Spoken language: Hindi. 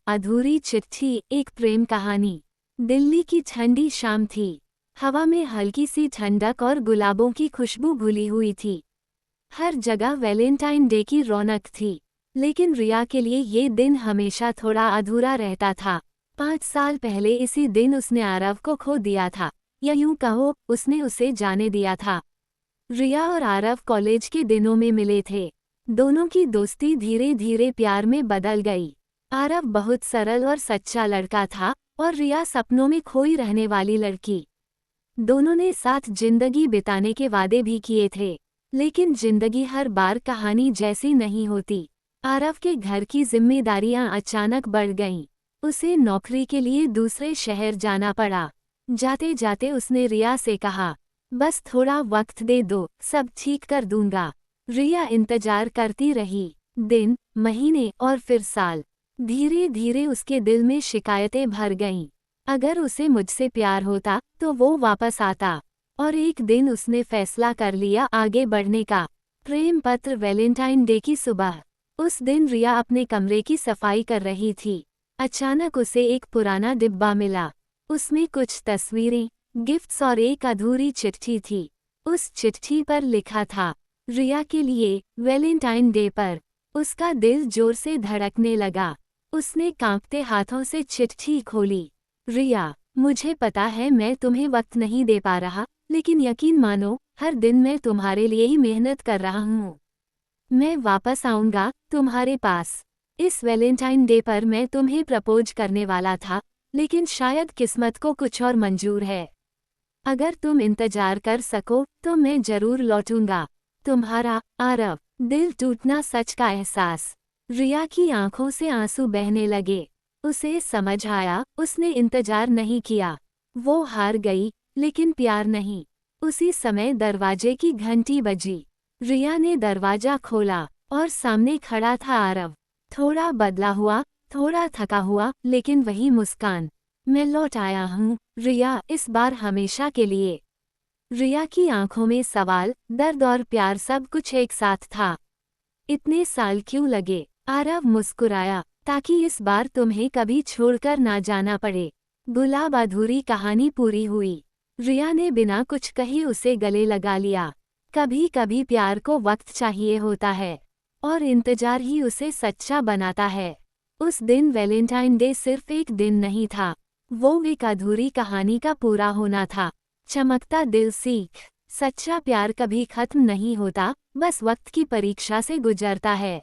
अधूरी चिट्ठी, एक प्रेम कहानी। दिल्ली की ठंडी शाम थी। हवा में हल्की सी ठंडक और गुलाबों की खुशबू घुली हुई थी। हर जगह वैलेंटाइन डे की रौनक थी, लेकिन रिया के लिए ये दिन हमेशा थोड़ा अधूरा रहता था। 5 साल पहले इसी दिन उसने आरव को खो दिया था, या यूं कहो उसने उसे जाने दिया था। रिया और आरव कॉलेज के दिनों में मिले थे। दोनों की दोस्ती धीरे धीरे प्यार में बदल गई। आरव बहुत सरल और सच्चा लड़का था, और रिया सपनों में खोई रहने वाली लड़की। दोनों ने साथ जिंदगी बिताने के वादे भी किए थे, लेकिन जिंदगी हर बार कहानी जैसी नहीं होती। आरव के घर की जिम्मेदारियां अचानक बढ़ गईं। उसे नौकरी के लिए दूसरे शहर जाना पड़ा। जाते जाते उसने रिया से कहा, बस थोड़ा वक्त दे दो, सब ठीक कर दूंगा। रिया इंतजार करती रही, दिन, महीने और फिर साल। धीरे धीरे उसके दिल में शिकायतें भर गईं। अगर उसे मुझसे प्यार होता तो वो वापस आता। और एक दिन उसने फैसला कर लिया आगे बढ़ने का। प्रेम पत्र, वैलेंटाइन डे की सुबह। उस दिन रिया अपने कमरे की सफाई कर रही थी। अचानक उसे एक पुराना डिब्बा मिला। उसमें कुछ तस्वीरें, गिफ्ट्स और एक अधूरी चिट्ठी थी। उस चिट्ठी पर लिखा था, रिया के लिए, वैलेंटाइन डे पर। उसका दिल जोर से धड़कने लगा। उसने कांपते हाथों से चिट्ठी खोली। रिया, मुझे पता है मैं तुम्हें वक्त नहीं दे पा रहा, लेकिन यकीन मानो, हर दिन मैं तुम्हारे लिए ही मेहनत कर रहा हूँ। मैं वापस आऊँगा तुम्हारे पास। इस वैलेंटाइन डे पर मैं तुम्हें प्रपोज करने वाला था, लेकिन शायद किस्मत को कुछ और मंजूर है। अगर तुम इंतजार कर सको तो मैं जरूर लौटूंगा। तुम्हारा आरव। दिल टूटना सच का एहसास। रिया की आंखों से आंसू बहने लगे। उसे समझ आया, उसने इंतजार नहीं किया। वो हार गई, लेकिन प्यार नहीं। उसी समय दरवाजे की घंटी बजी। रिया ने दरवाजा खोला, और सामने खड़ा था आरव। थोड़ा बदला हुआ, थोड़ा थका हुआ, लेकिन वही मुस्कान। मैं लौट आया हूँ, रिया, इस बार हमेशा के लिए। रिया की आंखों में सवाल, दर्द और प्यार सब कुछ एक साथ था। इतने साल क्यों लगे? आरव मुस्कुराया, ताकि इस बार तुम्हें कभी छोड़कर ना जाना पड़े। गुलाब। अधूरी कहानी पूरी हुई। रिया ने बिना कुछ कहे उसे गले लगा लिया। कभी कभी प्यार को वक्त चाहिए होता है, और इंतजार ही उसे सच्चा बनाता है। उस दिन वैलेंटाइन डे सिर्फ एक दिन नहीं था, वो एक अधूरी कहानी का पूरा होना था। चमकता दिल सीख। सच्चा प्यार कभी खत्म नहीं होता, बस वक्त की परीक्षा से गुजरता है।